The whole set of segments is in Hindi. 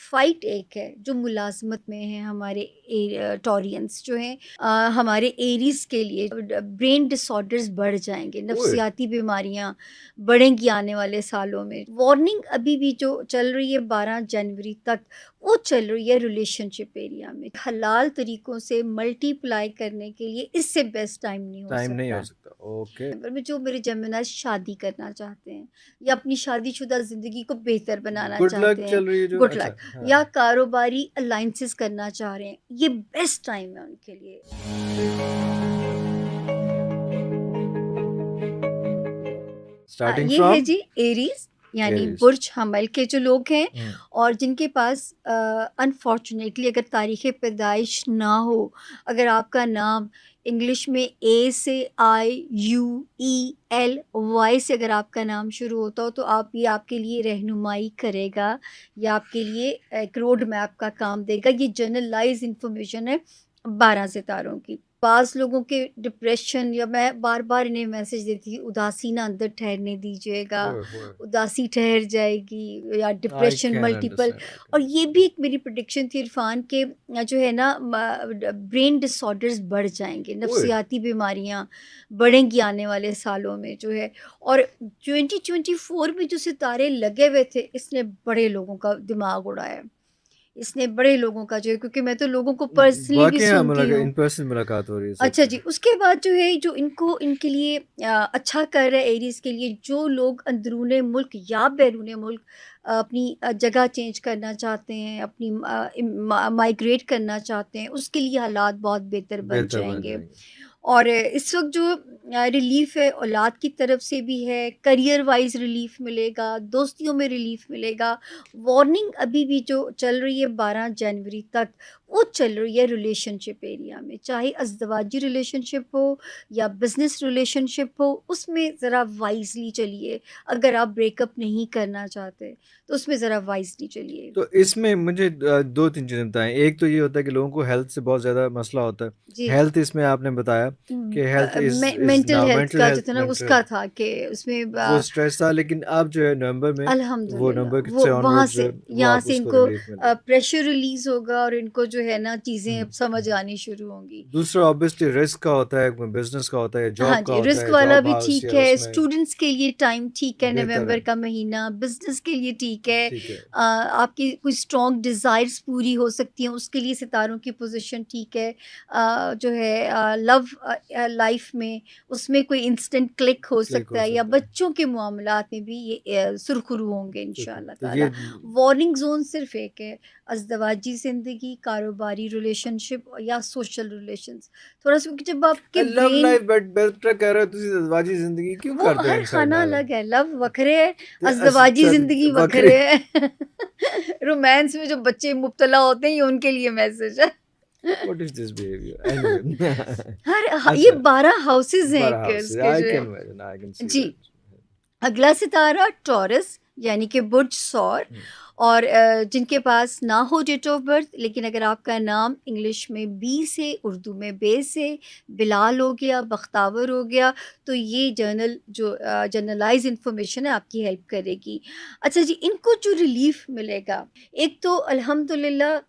फ़ाइट एक है जो मुलाज़मत में है हमारे टॉरियंस जो हैं हमारे एरीज़ के लिए ब्रेन डिसऑर्डर्स बढ़ जाएँगे, ओए! नफ़सियाती बीमारियाँ बढ़ेंगी आने वाले सालों में। वार्निंग अभी भी जो चल रही है 12 जनवरी तक, वो चल रही है रिलेशनशिप एरिया में। हलाल तरीकों से मल्टीप्लाई करने के लिए इससे बेस्ट टाइम नहीं हो टाइम नहीं हो सकता। सकता। ओके। नवंबर में जो मेरे जेमिनाई शादी करना चाहते हैं या अपनी शादीशुदा ज़िंदगी को बेहतर बनाना गुड चाहते लक हैं, चल रही है जो गुड अच्छा, लक, हाँ। या कारोबारी अलायंसेस करना चाह रहे हैं, ये बेस्ट टाइम है उनके लिए। स्टार्टिंग ये है फ्रॉम जी एरीज़, यानी एरीज़। बुर्ज हमल के जो लोग हैं हुँ। और जिनके पास अनफॉर्चुनेटली अगर तारीख़ पैदाइश ना हो, अगर आपका नाम इंग्लिश में ए से IUEL Y से अगर आपका नाम शुरू होता हो, तो आप ये आपके लिए रहनुमाई करेगा, या आपके लिए एक रोड मैप का काम देगा। ये जनरलाइज़ इन्फॉर्मेशन है 12 सितारों की। बाज़ लोगों के डिप्रेशन, या मैं बार-बार इन्हें मैसेज देती थी, उदासी ना अंदर ठहरने दीजिएगा, ओए होए! उदासी ठहर जाएगी, या I depression can multiple. Understand, I can और ये अंडरस्टैंड। भी एक मेरी प्रेडिक्शन थी इरफ़ान के जो है ना ब्रेन डिसऑर्डर्स बढ़ जाएँगे, ओए! नफ़सियाती बीमारियाँ बढ़ेंगी आने वाले सालों में जो है। और 2024 में जो सितारे लगे हुए थे, इसने बड़े लोगों का दिमाग उड़ाया। इसने बड़े लोगों का जो है, क्योंकि मैं तो लोगों को पर्सनली भी वाक़ई यहाँ सुनती हूँ। इन पर्सन मुलाकात हो रही है अच्छा सबसे। जी, उसके बाद जो है जो इनको इनके लिए अच्छा कर रहा है एरीज़ के लिए, जो लोग अंदरूने मुल्क या बैरूने मुल्क अपनी जगह चेंज करना चाहते हैं, अपनी माइग्रेट करना चाहते हैं, उसके लिए हालात बहुत बेहतर बन बेहतर बन जाएँगे। जाएँगे। और इस वक़्त जो रिलीफ़ है औलाद की तरफ से भी है, करियर वाइज़ रिलीफ़ मिलेगा, दोस्तियों में रिलीफ़ मिलेगा। वार्निंग अभी भी जो चल रही है 12 जनवरी तक, वो चल रही है रिलेशनशिप एरिया में, चाहे अज़दवाजी रिलेशनशिप हो या बिज़नेस रिलेशनशिप हो, उसमें ज़रा वाइज़ली चलिए। अगर आप ब्रेकअप नहीं करना चाहते, तो उसमें ज़रा वाइज़ली चलिए। तो इसमें मुझे 2-3 चीज़ें बताएँ। एक तो ये होता है कि लोगों को हेल्थ से बहुत ज़्यादा मसला होता है। जी। हेल्थ इसमें आपने बताया कि health is mental now health mental का जो हेल्थ था ना, मेंटल उसका था कि उसमें वो स्ट्रेस था लेकिन अब जो है नवंबर में वो अल्हम्दुलिल्लाह नवंबर वो से वहाँ ऑनवर्ड्स जो से है वो यहाँ आप से उसको इनको रिलीफ मिलेगा। प्रेशर रिलीज़ होगा और इनको जो है ना चीज़ें हुँ। अब समझ आनी शुरू होंगी। दूसरा ऑब्वियसली रिस्क का होता है, बिज़नेस का होता है, हाँ जॉब का जी, होता रिस्क है, वाला जॉब भी हाउस ठीक या है, उसमें स्टूडेंट्स के लिए टाइम ठीक है, बेहतर है। नवंबर का महीना, बिज़नेस के लिए ठीक है। ठीक है, आपकी कुछ स्ट्रॉन्ग डिज़ायर्स पूरी हो सकती हैं, उसके लिए सितारों की पोज़ीशन ठीक है। जो है लव लाइफ़ में, उसमें कोई इंस्टेंट क्लिक हो क्लिक हो सकता है, या सकता है। बच्चों के मामलात में भी ये सुरखरू होंगे बिल्कुल, इंशाअल्लाह तो ये ताला। वार्निंग ज़ोन सिर्फ़ एक है, अज़दवाजी ज़िंदगी, कारोबारी रिलेशनशिप या सोशल रिलेशंस। थोड़ा-सा, क्योंकि जब आपके love brain life but better कह रहे हो तुसी जज्बाती ज़िंदगी क्यों वो करते हो हर इनसाइड खाना नाल? अलग है, लव वखरे है, ते अज़दवाजी सॉरी ज़िंदगी बकरे वखरे है। रोमांस में जो बच्चे मुब्तला होते हैं, ये उनके लिए मैसेज है। What is this behaviour? Anyway ये अच्छा 12 हाउसेज़ हैं बड़ा एक हाउस इसके आई जो कैन है। इमेजिन आई कैन सी जी। दैट। अगला सितारा टॉरस, यानी कि बुर्ज सौर। हुँ, और जिनके पास ना हो डेट ऑफ बर्थ, लेकिन अगर आपका नाम इंग्लिश में बी से, उर्दू में बे से, बिलाल हो गया, बख्तावर हो गया, तो ये जनरलाइज इंफॉर्मेशन है, आपकी हेल्प करेगी। अच्छा जी, इनको जो रिलीफ मिलेगा, एक तो अल्हम्दुलिल्लाह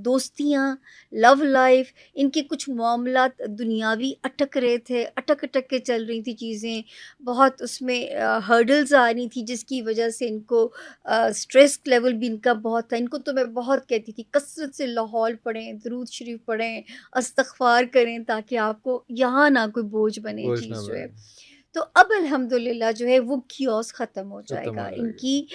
दोस्तियाँ, लव लाइफ, इनके कुछ मामलात दुनियावी अटक रहे थे, अटक-अटक के चल रही थी चीज़ें, बहुत उसमें हर्डल्स आ रही थी, जिसकी वजह से इनको स्ट्रेस लेवल भी इनका बहुत था। इनको तो मैं बहुत कहती थी कसरत से लाहौल पढ़ें, दरूद शरीफ पढ़ें, इस्तग़फ़ार करें, ताकि आपको यहाँ ना कोई बोझ बने बोझ ना चीज़ जो है। बने, तो अब अल्हम्दुलिल्लाह जो है वो कियोस्क ख़त्म हो खत्म जाएगा। हो जाएगी। इनकी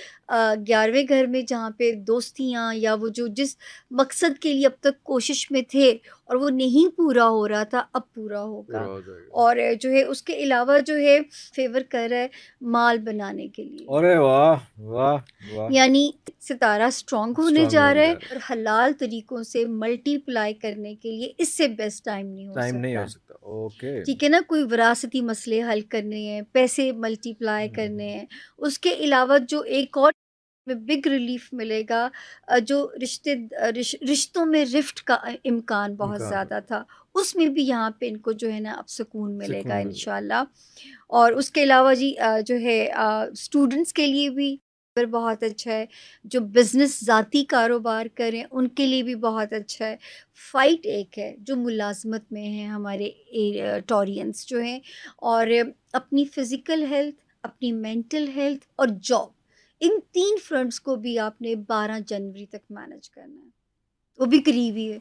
11वें घर में जहाँ पे दोस्तियाँ, या वो जो जिस मकसद के लिए अब तक कोशिश में थे, और वो नहीं पूरा हो रहा था, अब पूरा होगा। पूरा हो जाएगा। और जो है उसके अलावा जो है फ़ेवर कर रहा है माल बनाने के लिए। अरे वाह! वाह! वाह! यानी सितारा स्ट्रॉन्ग होने स्ट्रॉन्ग जा होने रहा जा है रहा है। और हलाल तरीकों से मल्टीप्लाई करने के लिए इससे बेस्ट टाइम नहीं हो टाइम नहीं हो सकता। सकता। ओके। ठीक है ना, कोई विरासती मसले हल करने हैं, पैसे मल्टीप्लाई करने हैं, उसके अलावा जो एक और में बिग रिलीफ मिलेगा, जो रिश्तों में रिफ्ट का इम्कान बहुत इम्कान ज़्यादा था, उसमें भी यहाँ पे इनको जो है ना अब सुकून मिलेगा सुकून मिल इंशाल्लाह। और उसके अलावा जी जो है स्टूडेंट्स के लिए भी पर बहुत अच्छा है, जो बिज़नेस ज़ाती कारोबार करें उनके लिए भी बहुत अच्छा है। फ़ाइट एक है जो मुलाज़मत में है हमारे टॉरियंस जो हैं, और अपनी फ़िज़िकल हेल्थ, अपनी मेंटल हेल्थ और जॉब, इन 3 फ्रंट्स को भी आपने 12 जनवरी तक मैनेज करना है। वो भी करीब ही है।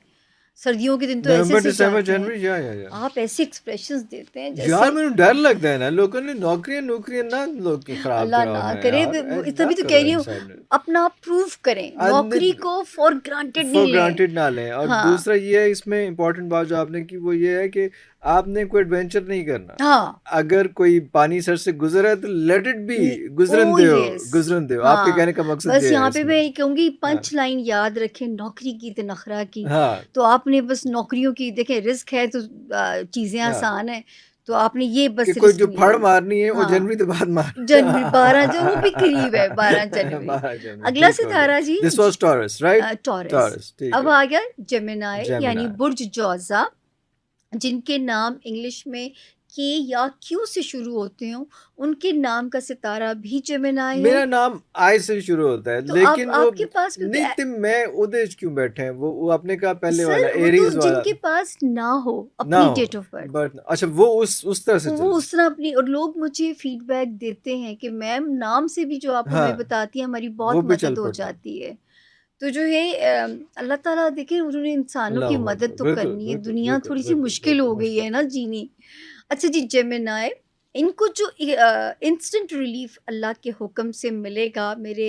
सर्दियों के दिन तो नवंबर, ऐसे-ऐसे दिसंबर, जाते हैं, जनवरी या। आप ऐसे एक्सप्रेशंस देते हैं यार जैसे मैंने डर लगता है ना, लोगों ने नौकरियां ना लोग की खराब अल्लाह कराओ ना ना करे, यार, वो ना तभी तो कह करो रही हूँ, इंसान ने। अपना आप प्रूव करें, नौकरी को फॉर ग्रांटेड फॉर नहीं लें। ग्रांटेड ना लें। और हाँ, दूसरा ये है इसमें इम्पोर्टेंट बात जो आपने की वो ये है कि आपने कोई एडवेंचर नहीं करना। हाँ, अगर कोई पानी सर से गुजरा है तो let it be, oh yes, गुजरन दो। आपके हाँ, कहने का मकसद बस ये है यहाँ पे इसमें। मैं कहूँगी हाँ पंच लाइन याद रखें नौकरी की तो नखरा की। हाँ तो आपने बस नौकरियों की देखें, रिस्क है तो चीज़ें हाँ आसान हैं, तो आपने ये कि बस कोई रिस्क जो नहीं फड़ लेना। मारनी है वो हाँ, जनवरी के बाद मार। जनवरी 12 जो वो भी करीब है, 12 जनवरी। 12 जनवरी अगला ठीक हो गया। Sitara ji this was Taurus right. Taurus. Taurus ठीक अब है। आ गया जेमिनाई यानी जेमिनी। बुर्ज जौज़ा, जिनके नाम इंग्लिश में के या क्यू से शुरू होते हों, उनके नाम का सितारा भी जेमिनाई है। मेरा नाम आई से शुरू होता है तो आप लेकिन वो आपके पास क्योंकि नहीं तो मैं उदय क्यों बैठे हैं वो आपने कहा पहले वाला सर वो तो एरीज वाला जिनके पास ना हो ना अपनी हो। डेट ऑफ बर्थ, बट अच्छा वो उस तरह से वो चलता उस तरह अपनी, और लोग मुझे फीडबैक देते हैं कि मैम नाम से भी जो आप है। हमें हाँ बताती हैं हमारी वो बहुत भी चल मदद हो पड़ता है। जाती है। तो जो है अल्लाह ताला देखिए उन्होंने इंसानों की अल्लाह मदद अकबर। तो बिल्कुल करनी है, बिल्कुल दुनिया बिल्कुल थोड़ी-सी बिल्कुल मुश्किल बिल्कुल हो गई मुश्किल। है ना जीनी। अच्छा जी जेमिनाई, इनको जो इंस्टेंट रिलीफ अल्लाह के हुक्म से मिलेगा मेरे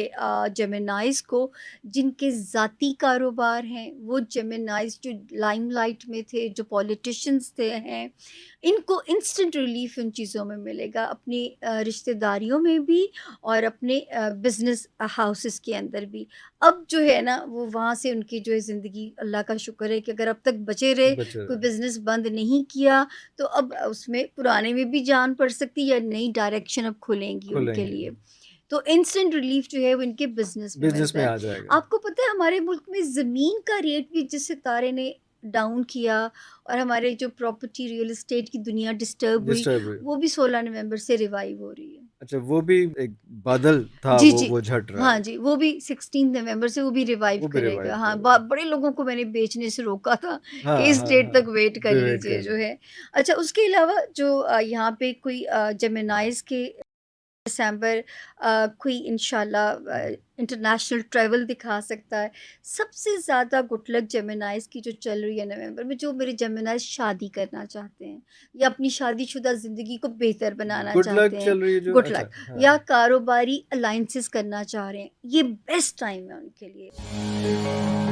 जेमिनाइज़ को, जिनके ज़ाती कारोबार हैं, वो जेमिनाइज़ जो लाइमलाइट में थे, जो पॉलिटिशियंस थे हैं, इनको इंस्टेंट रिलीफ इन चीज़ों में मिलेगा, अपनी रिश्तेदारियों में भी और अपने बिज़नेस हाउसेस के अंदर भी। अब जो है ना वो वहाँ से उनकी जो है ज़िंदगी, अल्लाह का शुक्र है कि अगर अब तक बचे रहे, बचे कोई रहे। बिज़नेस बंद नहीं किया, तो अब उसमें पुराने में भी जान पड़ सकती है या नई डायरेक्शन अब खुलेंगी उनके खुलेंगे। लिए। तो इंस्टेंट रिलीफ जो है वो इनके बिज़नेस में बिजनेस मिलता में है। आ जाएगा। आपको पता है हमारे मुल्क में ज़मीन का रेट भी जिस सितारे ने डाउन किया और हमारे जो प्रॉपर्टी रियल एस्टेट की दुनिया डिस्टर्ब हुई, डिस्टर्ब हुई। वो भी 16 नवंबर से रिवाइव हो रही है। अच्छा वो भी एक बादल था जी, वो जी। झट रहा हाँ है। जी, वो भी 16 नवंबर से वो भी रिवाइव वो भी करेगा। रिवाइव हाँ, कर रहा ब है। बड़े लोगों को मैंने बेचने से रोका था कि हाँ इस हाँ डेट हाँ। तक वेट कर वेट लीजिए जो करना। है। अच्छा उसके अलावा जो यहाँ पे कोई जेमिनाइज़ के दिसंबर कोई इंशाल्लाह इंटरनेशनल ट्रैवल दिखा सकता है। सबसे ज़्यादा गुड लक जेमिनाइज़ की जो चल रही है नवंबर में, जो मेरे जेमिनाइज़ शादी करना चाहते हैं या अपनी शादीशुदा ज़िंदगी को बेहतर बनाना गुड लक चाहते हैं, चल रही है जो गुड अच्छा लक, हाँ। या कारोबारी अलायंसेस करना चाह रहे हैं, ये बेस्ट टाइम है उनके लिए।